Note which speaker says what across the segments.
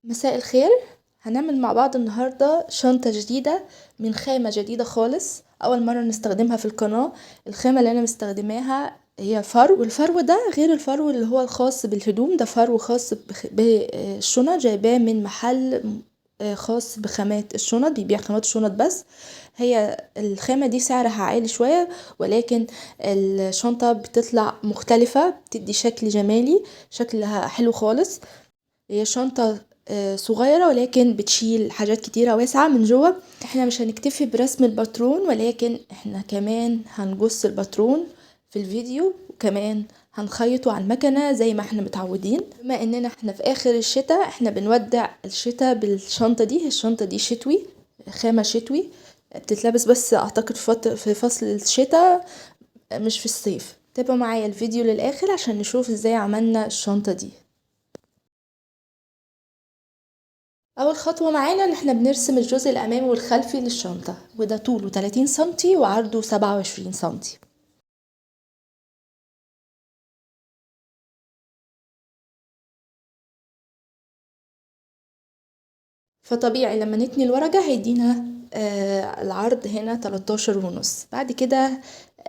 Speaker 1: مساء الخير. هنعمل مع بعض النهاردة شنطة جديدة من خامة جديدة خالص، أول مرة نستخدمها في القناة. الخامة اللي أنا مستخدماها هي فرو، والفرو ده غير الفرو اللي هو الخاص بالهدوم، ده فرو خاص بالشنط، جايباه من محل خاص بخامات الشنط، بيبيع خامات الشنط بس. هي الخامة دي سعرها عالي شوية، ولكن الشنطة بتطلع مختلفة، بتدي شكل جمالي، شكلها حلو خالص. هي شنطة صغيرة ولكن بتشيل حاجات كتيرة واسعة من جوه. احنا مش هنكتفي برسم الباترون، ولكن احنا كمان هنجص الباترون في الفيديو، وكمان هنخيطه على المكنة زي ما احنا متعودين. بما اننا احنا في اخر الشتاء، احنا بنودع الشتاء بالشنطة دي. الشنطة دي شتوي، خامة شتوي، بتتلبس بس اعتقد في فصل الشتاء، مش في الصيف. تابعوا معايا الفيديو للاخر عشان نشوف ازاي عملنا الشنطة دي. اول خطوة معانا ان احنا بنرسم الجزء الامامي والخلفي للشنطة، وده طوله 30 سنتي وعرضه 27 سنتي. فطبيعي لما نتني الورقة هيدينا العرض هنا 13 ونص. بعد كده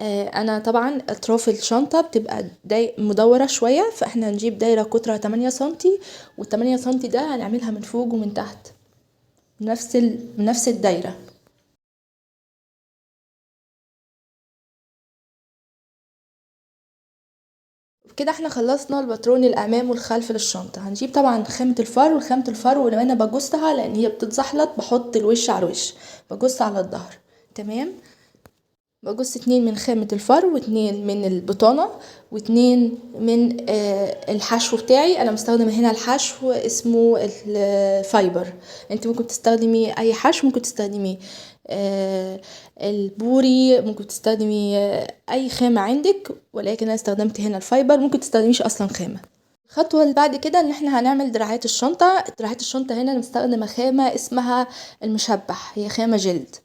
Speaker 1: انا طبعا اطراف الشنطة بتبقى مدورة شوية، فاحنا هنجيب دايرة قطرها 8 سنتي، وال8 سنتي ده هنعملها من فوق ومن تحت نفس الدايرة. كده احنا خلصنا الباترون الامام والخلف للشنطه. هنجيب طبعا خامه الفرو، وخامه الفرو لما انا بجصها لان هي بتتزحلط بحط الوش على الوش، بجص على الظهر. تمام. بجص 2 من خامة الفرو، و2 من البطانة، و2 من الحشو بتاعي. انا مستخدمة هنا الحشو اسمه الفايبر. انت ممكن تستخدمي اي حشو، ممكن تستخدمي البوري، ممكن تستخدمي اي خامة عندك، ولكن انا استخدمت هنا الفايبر. ممكن تستخدميش اصلا خامة. الخطوة اللي بعد كده ان احنا هنعمل دراعات الشنطة. دراعات الشنطة هنا مستخدمة خامة اسمها المشبح، هي خامة جلد.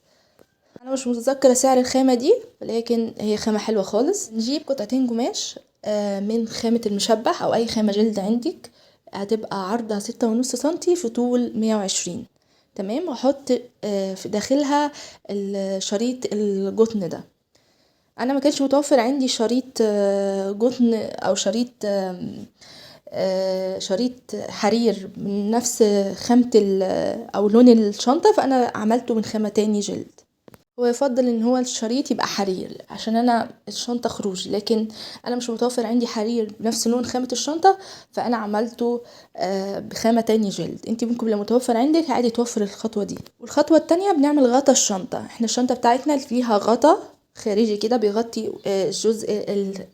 Speaker 1: انا مش متذكرة سعر الخامة دي، ولكن هي خامة حلوة خالص. نجيب قطعتين قماش من خامة المشبح او اي خامة جلد عندك، هتبقى عرضها 6.5 سنتي في طول 120. تمام. واحط في داخلها الشريط الجتن ده. انا ما كانش متوفر عندي شريط جتن او شريط شريط حرير من نفس خامة او لون الشنطة، فانا عملته من خامة تاني جلد. ويفضل ان هو الشريط يبقى حرير عشان انا الشنطة خروج، لكن انا مش متوفر عندي حرير بنفس لون خامة الشنطة، فانا عملته بخامة تاني جلد. انت ممكن لو متوفر عندك عادي توفر الخطوة دي. والخطوة التانية بنعمل غطا الشنطة. احنا الشنطة بتاعتنا فيها غطا خارجي كده بيغطي الجزء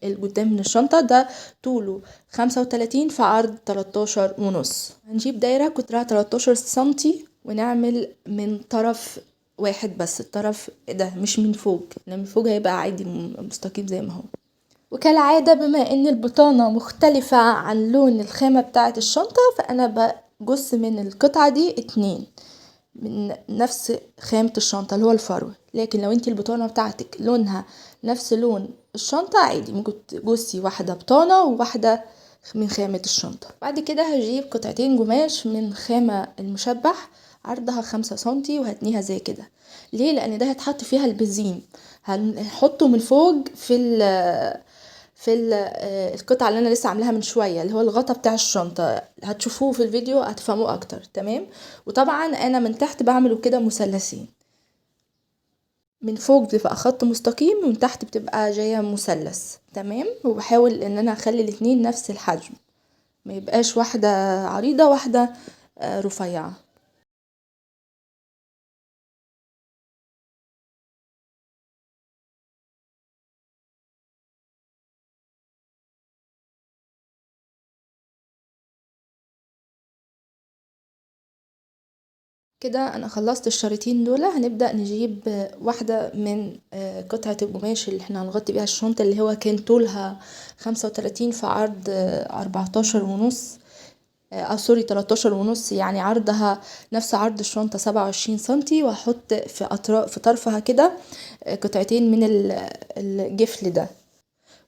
Speaker 1: القدام من الشنطة، ده طوله 35 في عرض 13.5. هنجيب دايرة قطرها 13 سنتي، ونعمل من طرف واحد بس، الطرف ده مش من فوق، لان من فوق هيبقى عادي مستقيم زي ما هو. وكالعادة بما ان البطانة مختلفة عن لون الخامة بتاعة الشنطة، فانا بجص من القطعة دي 2 من نفس خامة الشنطة اللي هو الفرو. لكن لو انتي البطانة بتاعتك لونها نفس لون الشنطة، عادي ممكن تجصي واحدة بطانة وواحدة من خامة الشنطة. بعد كده هجيب قطعتين قماش من خامة المشبح، عرضها 5 سنتي، وهتنيها زي كده. ليه؟ لان ده هتحط فيها البزيم، هنحطه من فوق القطعة اللي انا لسه عاملاها من شوية، اللي هو الغطا بتاع الشنطة. هتشوفوه في الفيديو هتفهموه اكتر. تمام. وطبعا انا من تحت بعمله كده مثلثين، من فوق بتبقى خط مستقيم، ومن تحت بتبقى جاية مثلث. تمام. وبحاول ان انا اخلي الاتنين نفس الحجم، ما يبقاش واحدة عريضة واحدة رفيعة. كده انا خلصت الشريطين دول. هنبدأ نجيب واحدة من قطعة القماش اللي احنا هنغطي بيها الشنطة، اللي هو كان طولها 35 في عرض 14.5، سوري 13.5، يعني عرضها نفس عرض الشنطة 27 سنتي. وهحط في طرفها كده قطعتين من الجفل ده.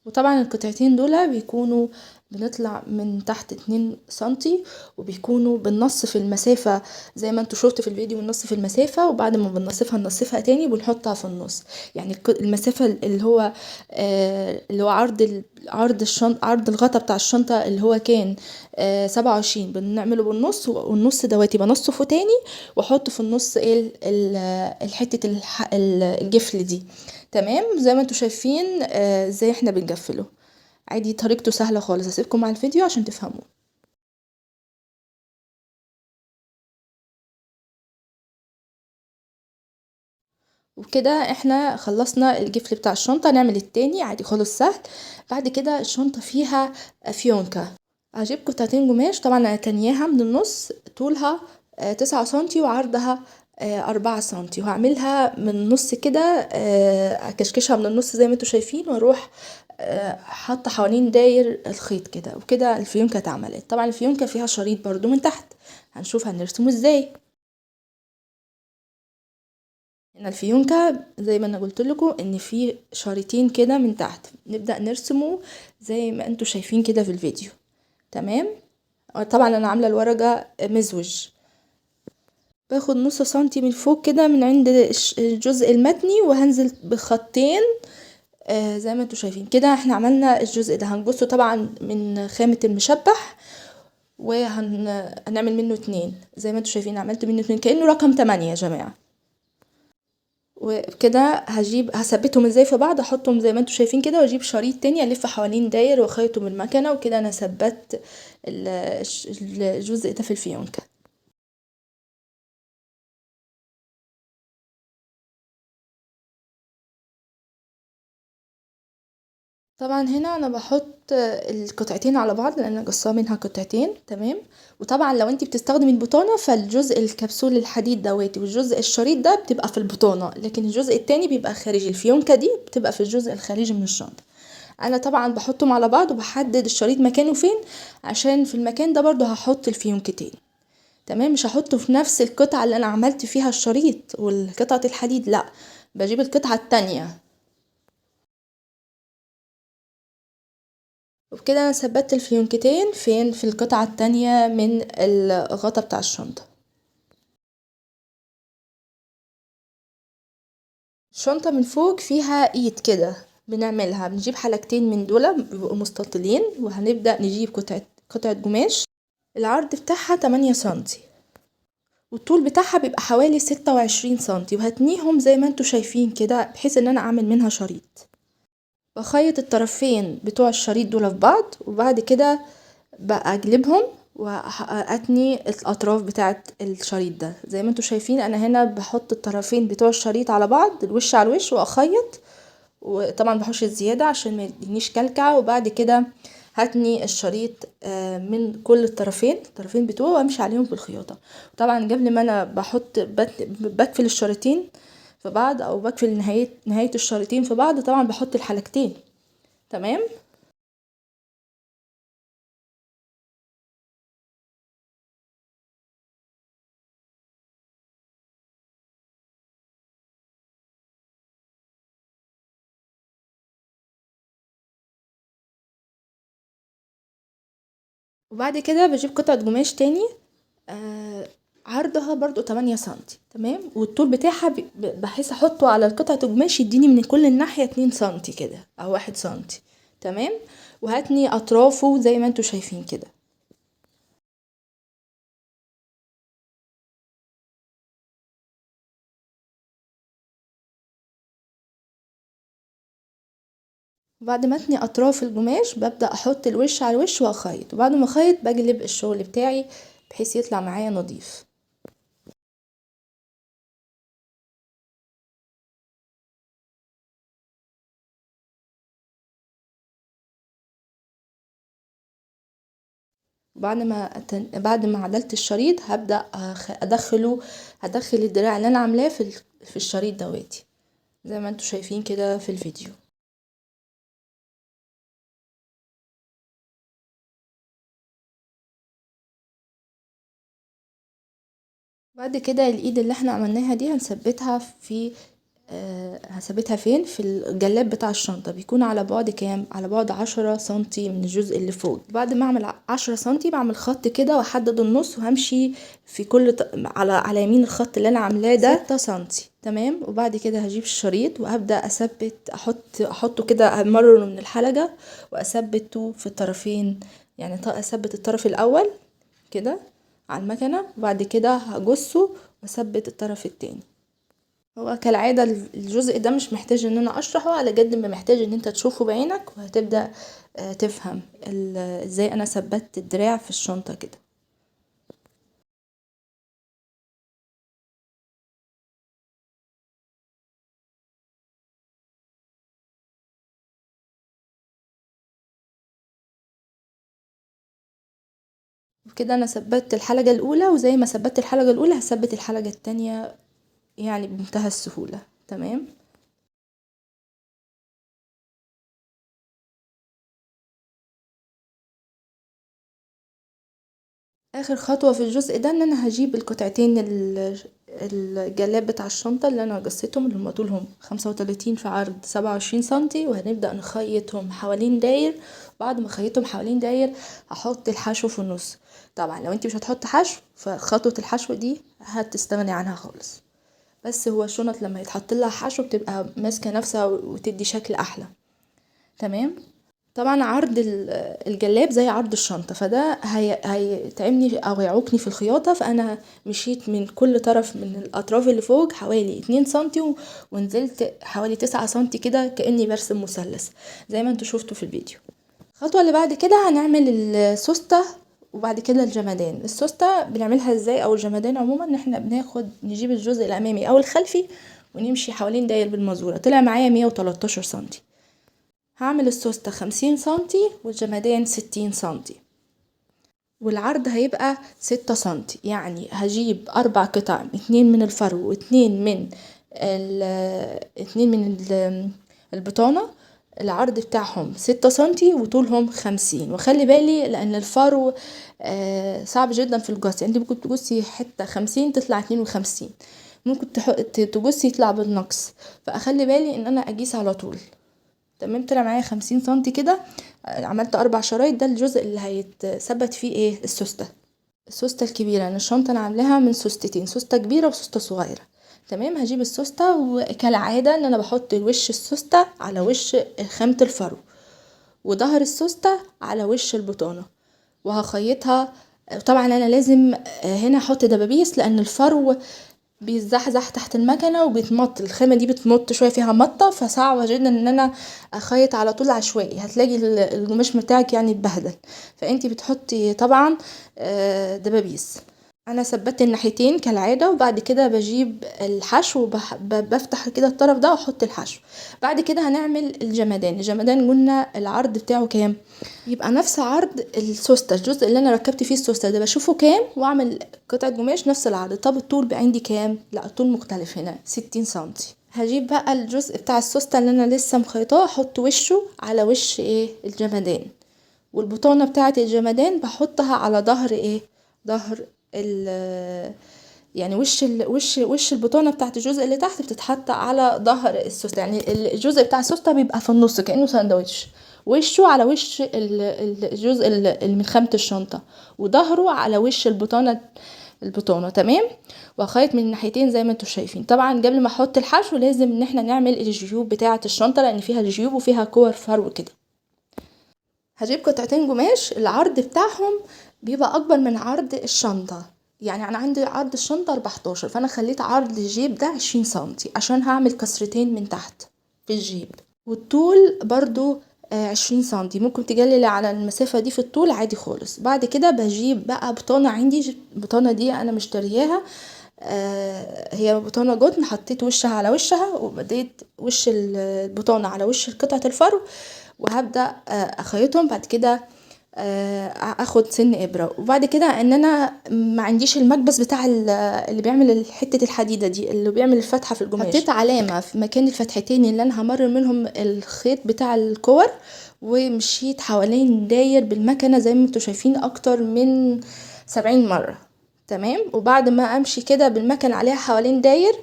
Speaker 1: وطبعا القطعتين دول بيكونوا بنطلع من تحت 2 سنتي، وبيكونوا بننص في المسافة زي ما انتوا شفتوا في الفيديو، بننص في المسافة، وبعد ما بننصفها ننصفها تاني وبنحطها في النص. يعني المسافة اللي هو عرض الغطا بتاع الشنطة اللي هو كان 27، بنعمله بالنص، والنص دواتي بنصفه تاني واحط في النص ايه الحتة الجفل دي. تمام، زي ما انتوا شايفين ازاي احنا بنجفله عادي، طريقته سهلة خالص. هسيبكم مع الفيديو عشان تفهموا. وبكده احنا خلصنا الجفل بتاع الشنطة. نعمل التاني عادي خالص سهل. بعد كده الشنطة فيها فيونكة. هجيب قطعتين قماش، طبعا انا تانياها من النص، طولها 9 سنتي وعرضها 4 سنتي، وهعملها من النص كده، اكشكشها من النص زي ما انتوا شايفين، واروح حاطه حوالين داير الخيط كده. وكده الفيونكة اتعملت. طبعا الفيونكة فيها شريط برضو من تحت، هنشوف هنرسمه ازاي. هنا الفيونكة زي ما انا قلت لكم ان في شريطين كده من تحت، نبدأ نرسمه زي ما انتوا شايفين كده في الفيديو. تمام. طبعا انا عاملة الورقة مزوج. باخد نص سنتي من فوق كده من عند الجزء المتني، وهنزل بخطين زي ما انتوا شايفين كده. احنا عملنا الجزء ده هنقصه طبعا من خامة المشبح، وهنعمل منه 2 زي ما انتوا شايفين. عملت منه 2 كأنه رقم 8 يا جماعة. وكده هثبتهم ازاي في بعض، احطهم زي ما انتوا شايفين كده، واجيب شريط تاني الف حوالين داير واخيطه بالمكنه. وكده انا ثبت الجزء ده في الفيونكه. طبعا هنا انا بحط القطعتين على بعض لان انا قصاه منها قطعتين. تمام. وطبعا لو انت بتستخدمي البطانه، فالجزء الكبسول الحديد دواتي والجزء الشريط ده بتبقى في البطانه، لكن الجزء التاني بيبقى خارجي. الفيونكه دي بتبقى في الجزء الخارجي من الشنطه. انا طبعا بحطهم على بعض وبحدد الشريط مكانه فين، عشان في المكان ده برضو هحط الفيونكتين. تمام، مش هحطه في نفس القطعه اللي انا عملت فيها الشريط والقطعه الحديد، لا، بجيب القطعه التانية. وبكده انا ثبت الفيونكتين فين؟ في القطعة التانية من الغطا بتاع الشنطة. الشنطة من فوق فيها ايد كده، بنعملها بنجيب حلقتين من دول بيبقوا مستطيلين، وهنبدأ نجيب قطعة قماش. العرض بتاعها 8 سنتي، والطول بتاعها بيبقى حوالي 26 سنتي، وهتنيهم زي ما انتوا شايفين كده بحيث ان انا اعمل منها شريط. بخيط الطرفين بتوع الشريط دول في بعض، وبعد كده بقى اجلبهم واتني الاطراف بتاعه الشريط ده. زي ما انتوا شايفين انا هنا بحط الطرفين بتوع الشريط على بعض، الوش على الوش، واخيط. وطبعا بحوش الزياده عشان ما يدينيش كلكعه. وبعد كده هتني الشريط من كل الطرفين بتوعه، وامشي عليهم في الخياطه. طبعا قبل ما انا بقفل الشريطين في بعض، او بقفل نهايه الشريطين في بعض، طبعا بحط الحلقتين. تمام. وبعد كده بجيب قطعة قماش تاني، آه عرضها برضو 8 سنتي. تمام. والطول بتاعها بحيث احطه على القطعة القماش يديني من كل الناحية 2 سنتي كده او 1 سنتي. تمام. وهتني اطرافه زي ما انتوا شايفين كده. بعد ما اتني اطراف القماش ببدأ احط الوش على الوش واخيط، وبعد ما اخيط بقلب الشغل بتاعي بحيث يطلع معايا نظيف. بعد ما عدلت الشريط هبدأ هدخل الدراع اللي انا عاملاه في الشريط دواتي زي ما انتوا شايفين كده في الفيديو. بعد كده الايد اللي احنا عملناها دي هنثبتها في هثبتها فين؟ في الجلاب بتاع الشنطة. بيكون على بعد كام؟ على بعد 10 سنتي من الجزء اللي فوق. بعد ما اعمل 10 سنتي بعمل خط كده واحدد النص، وهمشي في كل على يمين الخط اللي انا عاملاه ده 6 سنتي. تمام. وبعد كده هجيب الشريط وهبدأ اثبت، احطه كده، امرره من الحلقة واثبته في الطرفين. يعني اثبت الطرف الاول كده على المكنة، وبعد كده هجصه واثبت الطرف التاني. هو كالعادة الجزء ده مش محتاج ان انا اشرحه على قد ما محتاج ان انت تشوفه بعينك، وهتبدأ تفهم ازاي انا ثبت الدراع في الشنطة كده. وكده انا ثبت الحلقة الاولى، وزي ما ثبت الحلقة الاولى هثبت الحلقة التانية يعني بمنتهى السهولة. تمام. اخر خطوة في الجزء ده ان انا هجيب القطعتين الجلاب بتاع الشنطة اللي انا قصيتهم، اللي هم طولهم 35 في عرض 27 سنتي، وهنبدأ نخيطهم حوالين داير. بعد ما خيطهم حوالين داير هحط الحشو في النص. طبعا لو انت مش هتحط حشو فخطوة الحشو دي هتستغني عنها خالص، بس هو الشنط لما يتحط لها حشو بتبقى ماسكة نفسها وتدي شكل احلى. تمام. طبعا عرض الجلاب زي عرض الشنطة، فده هيتعبني او هيعوقني في الخياطة، فانا مشيت من كل طرف من الاطراف اللي فوق حوالي 2 سنتي، ونزلت حوالي 9 سنتي كده كأني برسم مثلث زي ما انتوا شفتوا في الفيديو. الخطوة اللي بعد كده هنعمل السوستة، وبعد كده الجمدان. السوستة بنعملها ازاي، او الجمدان عموما، ان احنا نجيب الجزء الامامي او الخلفي ونمشي حوالين داير بالمزورة. طلع معايا 113 سنتي. هعمل السوستة 50 سنتي والجمدان 60 سنتي، والعرض هيبقى 6 سنتي. يعني هجيب 4 قطع، 2 من الفرو واتنين من البطانة. العرض بتاعهم 6 سنتي وطولهم 50. وخلي بالي لان الفرو صعب جدا في القص، يعني انت ممكن تقصي حتة 50 تطلع 52، ممكن تقصي يطلع بالنقص، فاخلي بالي ان انا اقيس على طول. تمام. طلع معايا 50 سنتي كده. عملت 4 شرايط، ده الجزء اللي هيتثبت فيه ايه؟ السوستة. السوستة الكبيرة، ان الشنطة انا عاملاها من سوستتين، سوستة كبيرة وسوستة صغيرة. تمام. هجيب السوستة، وكالعادة ان انا بحط وش السوستة على وش خامة الفرو، وظهر السوستة على وش البطانة، وهخيطها. طبعا انا لازم هنا احط دبابيس لان الفرو بيتزحزح تحت المكنه وبيتمط، الخامه دي بتمط شويه، فيها مطه، فصعبه جدا ان انا اخيط على طول عشوائي، هتلاقي القماش بتاعك يعني اتبهدل. فانتي بتحطي طبعا دبابيس. انا ثبت الناحيتين كالعاده، وبعد كده بجيب الحشو بفتح كده الطرف ده واحط الحشو. بعد كده هنعمل الجمدان قلنا العرض بتاعه كام؟ يبقى نفس عرض السوستة، الجزء اللي انا ركبت فيه السوستة ده بشوفه كام واعمل قطعة قماش نفس العرض. طب الطول بقى عندي كام؟ لا الطول مختلف، هنا 60 سنتي. هجيب بقى الجزء بتاع السوستة اللي انا لسه مخيطاه، احط وشه على وش ايه؟ الجمدان. والبطانة بتاعة الجمدان بحطها على ظهر ايه؟ ظهر ال يعني وش البطانه بتاعت الجزء اللي تحت بتتحط على ظهر السوسته. يعني الجزء بتاع السوسته بيبقى في النص كانه ساندوتش، وشه على وش الجزء اللي من خامه الشنطه، وظهره على وش البطانه. تمام. واخيط من الناحيتين زي ما انتم شايفين. طبعا قبل ما احط الحشو لازم ان احنا نعمل الجيوب بتاعه الشنطه، لان فيها الجيوب وفيها كور فرو كده. هجيب قطعتين قماش العرض بتاعهم بيبقى اكبر من عرض الشنطة. يعني انا عندي عرض الشنطة 14، فانا خليت عرض الجيب ده 20 سنتي عشان هعمل كسرتين من تحت في الجيب. والطول برضو 20 سنتي، ممكن تقللي على المسافة دي في الطول عادي خالص. بعد كده بجيب بقى بطانة، عندي البطانة دي انا مشترياها، هي بطانة جوتن، حطيت وشها على وشها وبديت وش البطانة على وش قطعة الفرو، وهبدأ اخيطهم. بعد كده اخد سن ابرة، وبعد كده ان انا ما عنديش المكبس بتاع اللي بيعمل حتة الحديدة دي اللي بيعمل الفتحة في القماش، حطيت علامة في مكان الفتحتين اللي انا همرر منهم الخيط بتاع الكور، ومشيت حوالين داير بالمكنة زي ما انتوا شايفين اكتر من 70 مرة. تمام. وبعد ما امشي كده بالمكنة عليها حوالين داير،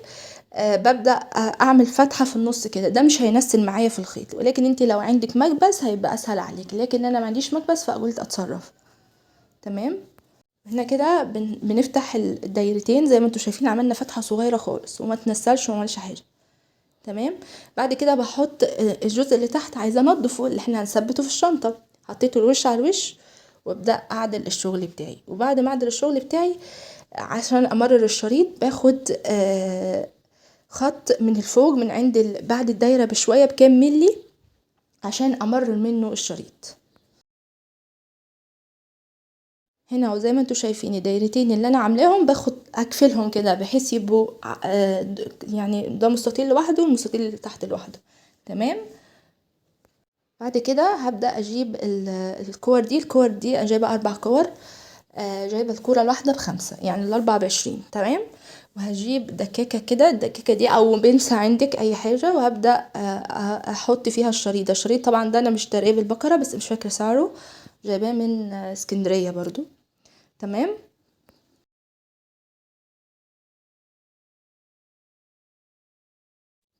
Speaker 1: ببدأ اعمل فتحة في النص كده، ده مش هينسل معايا في الخيط، ولكن انت لو عندك مكبس هيبقى اسهل عليك، لكن انا ما عنديش مكبس فقلت اتصرف. تمام. هنا كده بنفتح الدايرتين زي ما انتوا شايفين، عملنا فتحة صغيرة خالص وما تنسلش وما عملش حاجة. تمام. بعد كده بحط الجزء اللي تحت، عايزة انضفه اللي احنا هنثبته في الشنطة، حطيته الوش على الوش وابدأ اعدل الشغل بتاعي. وبعد ما اعدل الشغل بتاعي عشان امرر الشريط، باخد خط من الفوق من عند بعد الدايرة بشوية بكام ملي عشان امرر منه الشريط. هنا وزي ما انتوا شايفين الدايرتين اللي انا عاملاهم باخد اكفلهم كده بحيث يبقوا يعني ده مستطيل لوحده والمستطيل اللي تحت لوحده. تمام. بعد كده هبدأ اجيب الكور دي انا جايبة 4 كور، جايبة الكورة الواحدة ب5، يعني الاربعة ب20. تمام. وهجيب دكاكة كده، الدكاكة دي او بنسة عندك اي حاجة، وهبدأ احط فيها الشريط. الشريط طبعا ده انا مشتريه بالبكرة بس مش فاكرة سعره، جايباه من اسكندرية برضو. تمام.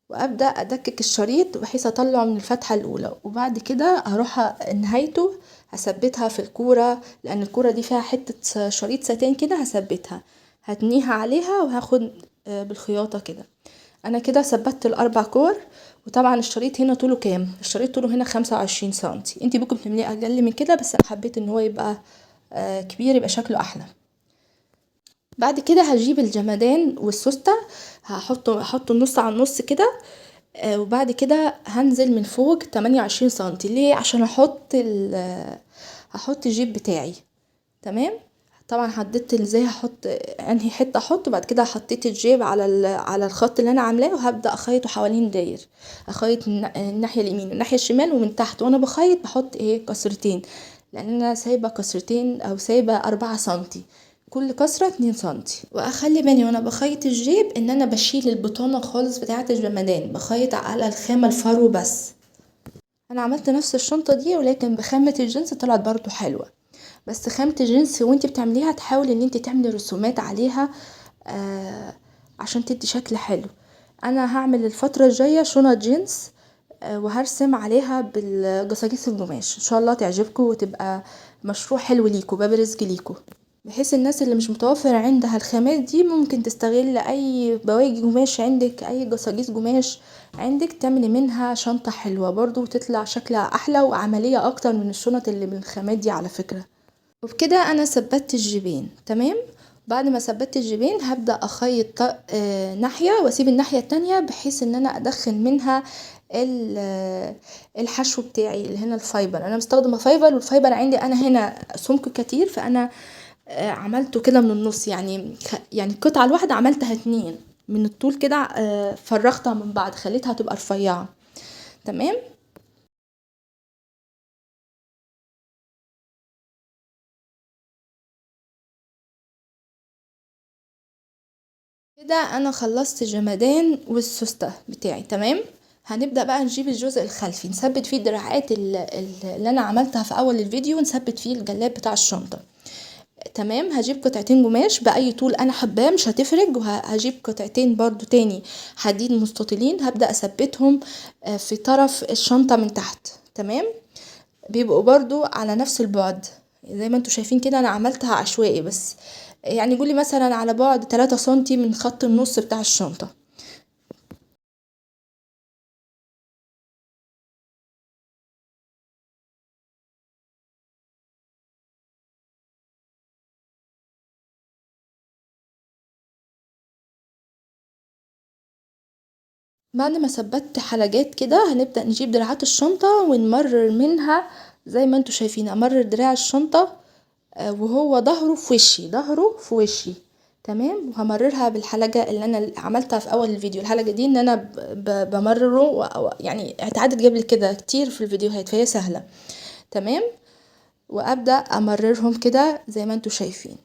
Speaker 1: وابدا ادكك الشريط بحيث اطلعه من الفتحه الاولى، وبعد كده هروح نهايته هثبتها في الكوره، لان الكوره دي فيها حته شريط ساتين كده، هثبتها هتنيها عليها وهاخد بالخياطه كده. انا كده ثبتت الاربع كور. وطبعا الشريط هنا طوله كام؟ الشريط طوله هنا 25 سنتي، انتي ممكن تعمليه اقل من كده بس انا حبيت ان هو يبقى كبير، يبقى شكله احلى. بعد كده هجيب الجمدان والسوستة، هحط النص على النص كده. وبعد كده هنزل من فوق 28 سنتي. ليه؟ عشان هحط الجيب بتاعي. تمام. طبعا حددت ازاي هحط انهي حته احط، وبعد كده حطيت الجيب على الخط اللي انا عاملاه، وهبدا اخيطه حوالين داير. اخيط الناحيه اليمين والناحيه الشمال، ومن تحت وانا بخيط بحط كسرتين، لان انا سايبه كسرتين او سايبه 4 سنتي، كل كسرة 2 سنتي. واخلي بالي وانا بخيط الجيب ان انا بشيل البطانة خالص بتاعة الجمدان، بخيط على الخامة الفرو بس. انا عملت نفس الشنطة دي ولكن بخامة الجنس طلعت برضو حلوة، بس خامة الجنس وانت بتعمليها تحاولي ان انت تعملي رسومات عليها عشان تدي شكل حلو. انا هعمل الفترة الجاية شنط جينز وهرسم عليها بالقصاقيس القماش، ان شاء الله تعجبكم وتبقى مشروع حلو ليكم، باب رزق ليكم، بحيث الناس اللي مش متوفر عندها الخامات دي ممكن تستغل اي بواقي قماش عندك، اي قصاقيس قماش عندك، تعملي منها شنطة حلوة برضو وتطلع شكلها احلى وعملية اكتر من الشنط اللي بالخامات دي على فكرة. وبكده انا ثبتت الجيبين. تمام. بعد ما ثبتت الجيبين هبدأ اخيط ناحية واسيب الناحية التانية بحيث ان انا ادخل منها الحشو بتاعي اللي هنا الفايبر. انا مستخدمة فايبر، والفايبر عندي انا هنا سمك كتير، فانا عملته كده من النص، يعني القطعة الواحدة عملتها 2 من الطول كده، فرغتها من بعض خليتها تبقى رفيعة. تمام. كده انا خلصت الجمدان والسوستة بتاعي. تمام. هنبدأ بقى نجيب الجزء الخلفي نثبت فيه الدراعات اللي انا عملتها في اول الفيديو، نثبت فيه الجلاب بتاع الشنطة. تمام. هجيب قطعتين قماش باي طول انا حباه مش هتفرق، وهجيب قطعتين برضو تاني حديد مستطيلين هبدأ اثبتهم في طرف الشنطة من تحت. تمام. بيبقوا برضو على نفس البعد زي ما انتوا شايفين كده، انا عملتها عشوائي بس، يعني قولي مثلا على بعد 3 سنتي من خط النص بتاع الشنطة. بعد ما ثبت حلقات كده هنبدأ نجيب دراعات الشنطة ونمرر منها زي ما انتوا شايفين، امرر دراع الشنطة وهو ظهره في وشي. تمام. وهمررها بالحلقة اللي انا عملتها في اول الفيديو. الحلقة دي ان انا بمرره يعني اتعدت قبل كده كتير في الفيديوهات فهي سهلة. تمام. وابدأ امررهم كده زي ما انتوا شايفين.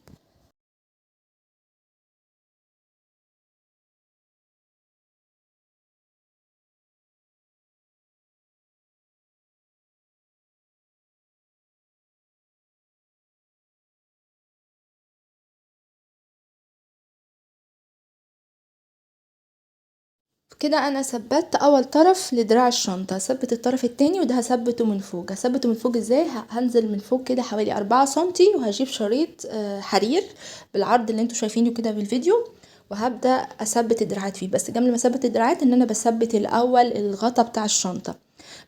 Speaker 1: وبكده انا ثبت اول طرف لدراع الشنطة، هثبت الطرف التاني وده هثبته من فوق. هثبته من فوق ازاي؟ هنزل من فوق كده حوالي 4 سنتي، وهجيب شريط حرير بالعرض اللي انتوا شايفينه كده بالفيديو، وهبدأ اثبت الدراعات فيه. بس قبل ما اثبت الدراعات ان انا بثبت الاول الغطا بتاع الشنطة.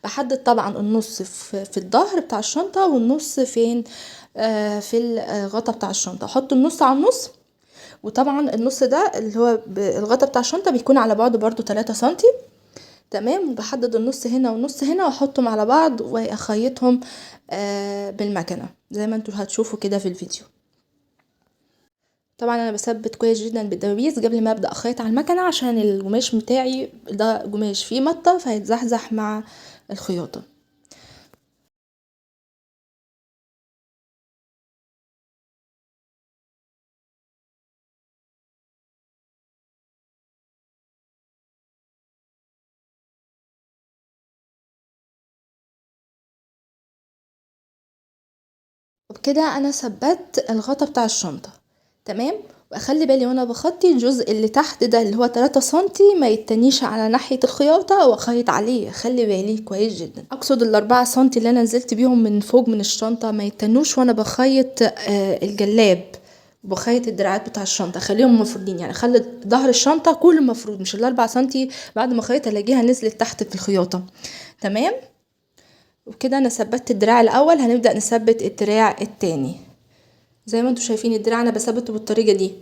Speaker 1: بحدد طبعا النص في الظهر بتاع الشنطة، والنص فين؟ في الغطا بتاع الشنطة. احط النص على النص، وطبعا النص ده اللي هو الغطا بتاع الشنطة بيكون على بعد برضو 3 سنتي. تمام. وبحدد النص هنا والنص هنا واحطهم على بعض واخيطهم بالمكنة زي ما انتوا هتشوفوا كده في الفيديو. طبعا انا بثبت كويس جدا بالدبابيس قبل ما ابدا اخيط على المكنه، عشان القماش بتاعي ده قماش فيه مطه فهيتزحزح مع الخياطه. وبكده انا ثبت الغطا بتاع الشنطه. تمام. واخلي بالي وانا بخطي الجزء اللي تحت ده اللي هو 3 سنتي ما يتنيش على ناحيه الخياطه واخيط عليه. خلي بالي كويس جدا، اقصد ال4 سنتي اللي انا نزلت بيهم من فوق من الشنطه ما يتنوش وانا بخيط الجلاب وبخيط الدراعات بتاع الشنطه. خليهم مفرودين، يعني خلي ظهر الشنطه كله مفرود، مش ال4 سنتي بعد ما خيط الاقيها نزلت تحت في الخياطه. تمام. وبكده انا ثبت الدراع الاول، هنبدا نثبت الدراع التاني. زي ما انتوا شايفين الدراع انا بثبته بالطريقه دي.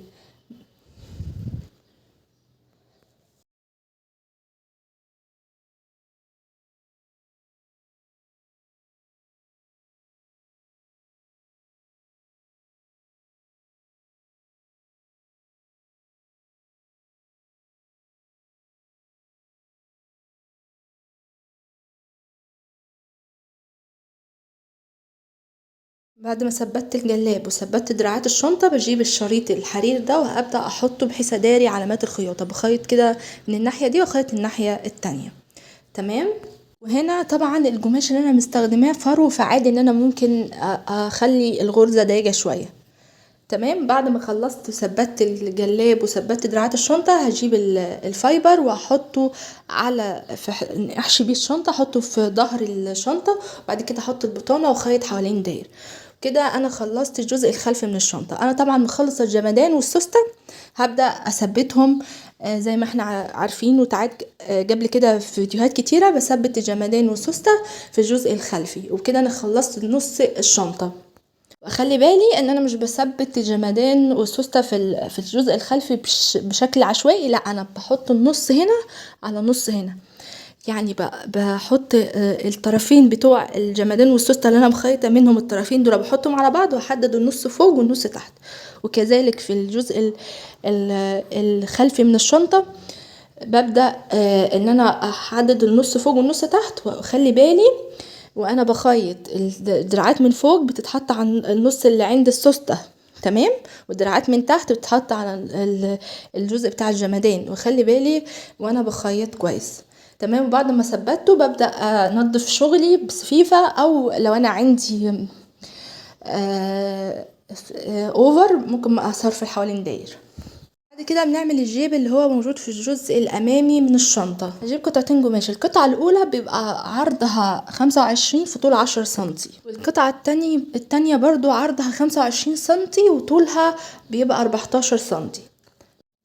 Speaker 1: بعد ما ثبت الجلاب وثبت دراعات الشنطة بجيب الشريط الحرير ده وابدأ احطه بحيث اداري علامات الخياطة. بخيط كده من الناحية دي وخيط الناحية التانية. تمام. وهنا طبعا القماش اللي انا مستخدماه فرو، فعادي ان انا ممكن اخلي الغرزة ضيقة شوية. تمام. بعد ما خلصت ثبت الجلاب وثبت دراعات الشنطة هجيب الفايبر واحطه على احشي بيه الشنطة، احطه في ظهر الشنطة، وبعد كده احط البطانة واخيط حوالين داير. كده انا خلصت الجزء الخلفي من الشنطة. انا طبعا مخلصة الجمدان والسوستة، هبدأ اثبتهم زي ما احنا عارفين وتعاد قبل كده في فيديوهات كتيرة بثبت الجمدان والسوستة في الجزء الخلفي. وبكده انا خلصت نص الشنطة. واخلي بالي ان انا مش بثبت الجمدان والسوسته في الجزء الخلفي بشكل عشوائي، لا انا بحط النص هنا على نص هنا. يعني بحط الطرفين بتوع الجمدان والسوسته اللي انا مخيطه منهم الطرفين دول بحطهم على بعض، واحدد النص فوق والنص تحت. وكذلك في الجزء الخلفي من الشنطه ببدأ ان انا احدد النص فوق والنص تحت. واخلي بالي وانا بخيط الدراعات من فوق بتتحط على النص اللي عند السوستة. تمام. والدراعات من تحت بتتحط على الجزء بتاع الجمدان. وخلي بالي وانا بخيط كويس. تمام. وبعد ما ثبته ببدأ انضف شغلي بسفيفة، او لو انا عندي اوفر ممكن اصرف حوالين داير. بعد كده بنعمل الجيب اللي هو موجود في الجزء الامامي من الشنطة. هجيب قطعتين قماش، القطعة الاولى بيبقى عرضها 25 في طول 10 سنتي، والقطعة التانية برضو عرضها 25 سنتي وطولها بيبقى 14 سنتي.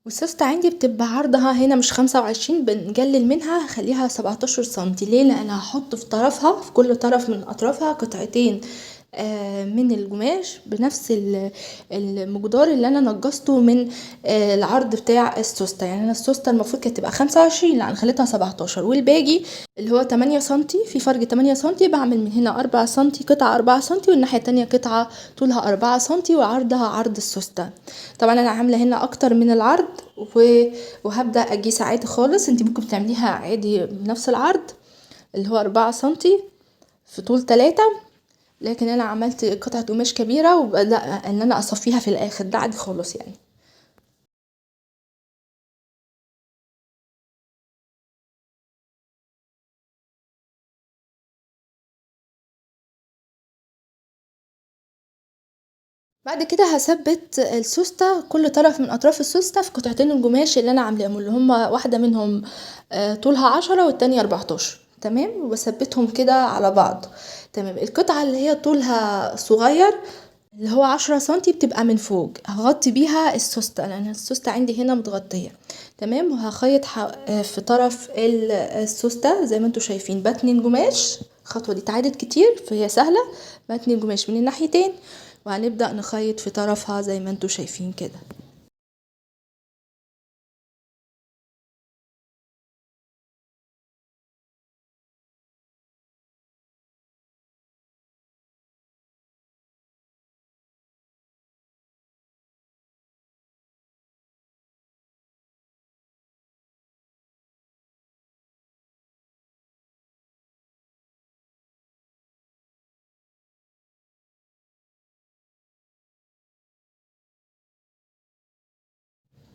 Speaker 1: والسوستة عندي بتبقى عرضها هنا مش 25، بنقلل منها خليها 17 سنتي. ليه؟ لان هحط في طرفها في كل طرف من اطرافها قطعتين من القماش بنفس المقدار اللي انا نقصته من العرض بتاع السوستة. يعني انا السوستة المفروض كانت تبقى 25، لا انا خليتها 17، والباقي اللي هو 8 سنتي في فرق 8 سنتي بعمل من هنا 4 سنتي قطعة 4 سنتي، والناحية التانية قطعة طولها 4 سنتي وعرضها عرض السوستة. طبعا انا عاملة هنا اكتر من العرض وهبدأ اقيس عادي خالص. انتي ممكن تعمليها عادي بنفس العرض اللي هو 4 سنتي في طول 3، لكن انا عملت قطعة قماش كبيرة وبدأ ان انا اصفيها في الاخر. ده عادي خالص يعني. بعد كده هثبت السوستة، كل طرف من اطراف السوستة في قطعتين القماش اللي انا عاملاهم، اللي هما واحدة منهم طولها 10 والتانية 14. تمام، وبثبتهم كده على بعض. تمام، القطعة اللي هي طولها صغير اللي هو 10 سنتي بتبقى من فوق، هغطي بيها السوستة لان السوستة عندي هنا متغطية. تمام، وهخيط في طرف السوستة زي ما انتوا شايفين، بتني القماش. الخطوة دي اتعادت كتير فهي سهلة. بتني القماش من الناحيتين، وهنبدأ نخيط في طرفها زي ما انتوا شايفين كده.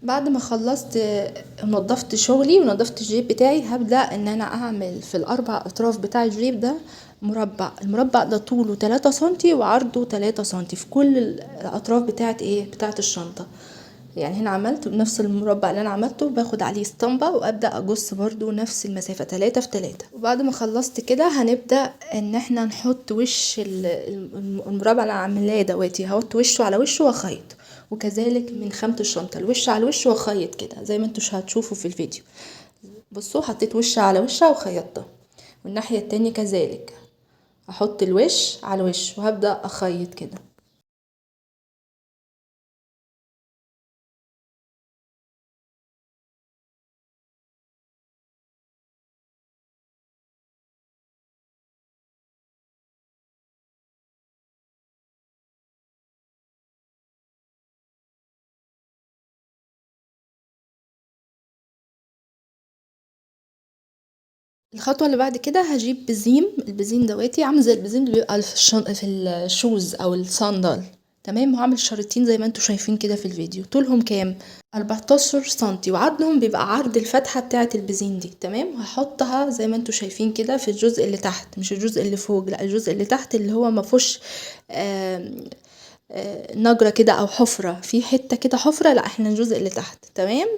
Speaker 1: بعد ما خلصت نضفت شغلي ونضفت الجيب بتاعي، هبدأ ان انا اعمل في الاربع اطراف بتاع الجيب ده مربع. المربع ده طوله 3 سنتي وعرضه 3 سنتي في كل الاطراف بتاعت الشنطة. يعني هنا عملت بنفس المربع اللي انا عملته، باخد عليه اسطمبة وابدأ اقص برضو نفس المسافة 3 في 3. وبعد ما خلصت كده هنبدأ ان احنا نحط وش المربع اللي انا عاملاه دواتي، هحط وشه على وشه واخيط. وكذلك من خامة الشنطة الوش على الوش واخيط كده زي ما انتوا هتشوفوا في الفيديو. بصوا، حطيت وش على وش وخيطته، والناحية التانية كذلك هحط الوش على الوش وهبدأ اخيط كده. الخطوة اللي بعد كده هجيب بزيم. البزيم دواتي عامل زي البزيم اللي بيبقى في الشوز او الصندل. تمام، وهعمل شريطين زي ما انتوا شايفين كده في الفيديو. طولهم كام؟ 14 سنتي، وعرضهم بيبقى عرض الفتحة بتاعة البزين دي. تمام، وهحطها زي ما انتوا شايفين كده في الجزء اللي تحت، مش الجزء اللي فوق، لا الجزء اللي تحت اللي هو مفهوش نجرة كده او حفرة في حتة كده حفرة، لا احنا الجزء اللي تحت. تمام،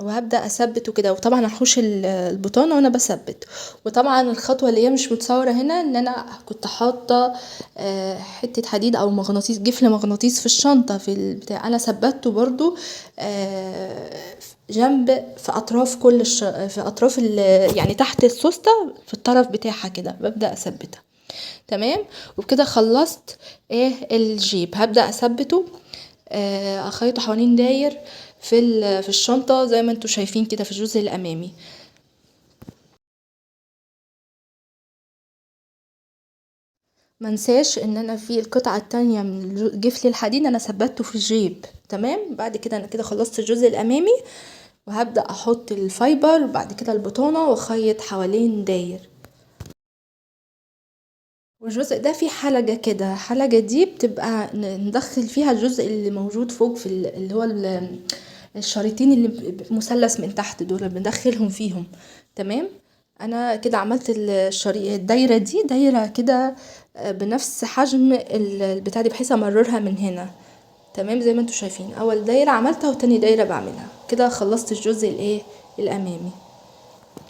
Speaker 1: وهبدأ اثبته كده، وطبعا هحوش البطانة وانا بثبت. وطبعا الخطوة اللي هي مش متصورة هنا ان انا كنت حاطة حتة حديد او مغناطيس، جفل مغناطيس في الشنطة في البتاع، انا ثبته برضو جنب في اطراف في اطراف يعني تحت السوستة في الطرف بتاعها كده ببدأ اثبتها. تمام، وبكده خلصت الجيب. هبدأ اثبته اخيطه حوالين داير في الشنطة زي ما انتوا شايفين كده في الجزء الامامي. منساش ان انا في القطعة التانية من جفل الحديد انا ثبته في الجيب. تمام، بعد كده انا كده خلصت الجزء الامامي، وهبدأ احط الفايبر وبعد كده البطانة واخيط حوالين داير. والجزء ده فيه حلقة كده، حلقة دي بتبقى ندخل فيها الجزء اللي موجود فوق في اللي هو الشريطين اللي مثلث من تحت دول بندخلهم فيهم. تمام، انا كده عملت الدايرة دي دايرة كده بنفس حجم البتاع دي بحيث امررها من هنا. تمام، زي ما انتوا شايفين اول دايرة عملتها وتاني دايرة بعملها كده. خلصت الجزء الامامي.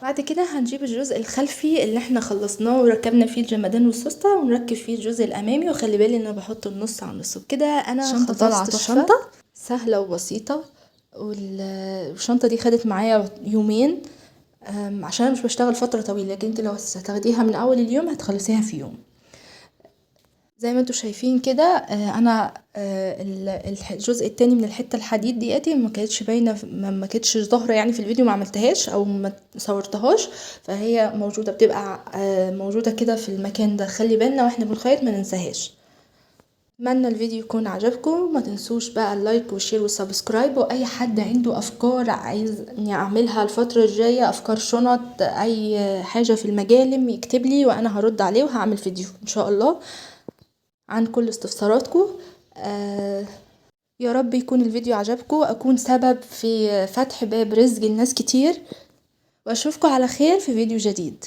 Speaker 1: بعد كده هنجيب الجزء الخلفي اللي احنا خلصناه وركبنا فيه الجمدان والسوستة، ونركب فيه الجزء الامامي. وخلي بالي ان انا بحط النص على النص كده. انا
Speaker 2: شنطة طالعة
Speaker 1: خلصت
Speaker 2: تحفة.
Speaker 1: الشنطة سهلة وبسيطة. والشنطة دي خدت معايا يومين عشان انا مش بشتغل فترة طويلة، لكن انت لو هتاخديها من اول اليوم هتخلصيها في يوم. زي ما انتوا شايفين كده انا الجزء التاني من الحته الحديد دياتي ما كانتش باينه، ما كانتش ظاهره يعني في الفيديو، ما عملتهاش او ما صورتهاش، فهي موجوده بتبقى موجوده كده في المكان ده. خلي بالنا واحنا بنخيط ما ننساهاش. اتمنى الفيديو يكون عجبكم. ما تنسوش بقى اللايك والشير والسبسكرايب. واي حد عنده افكار عايز اني اعملها الفتره الجايه، افكار شنط اي حاجه في المجالم، يكتب لي وانا هرد عليه وهعمل فيديو ان شاء الله عن كل استفساراتكم. يا رب يكون الفيديو عجبكم، اكون سبب في فتح باب رزق لناس كتير، واشوفكم على خير في فيديو جديد.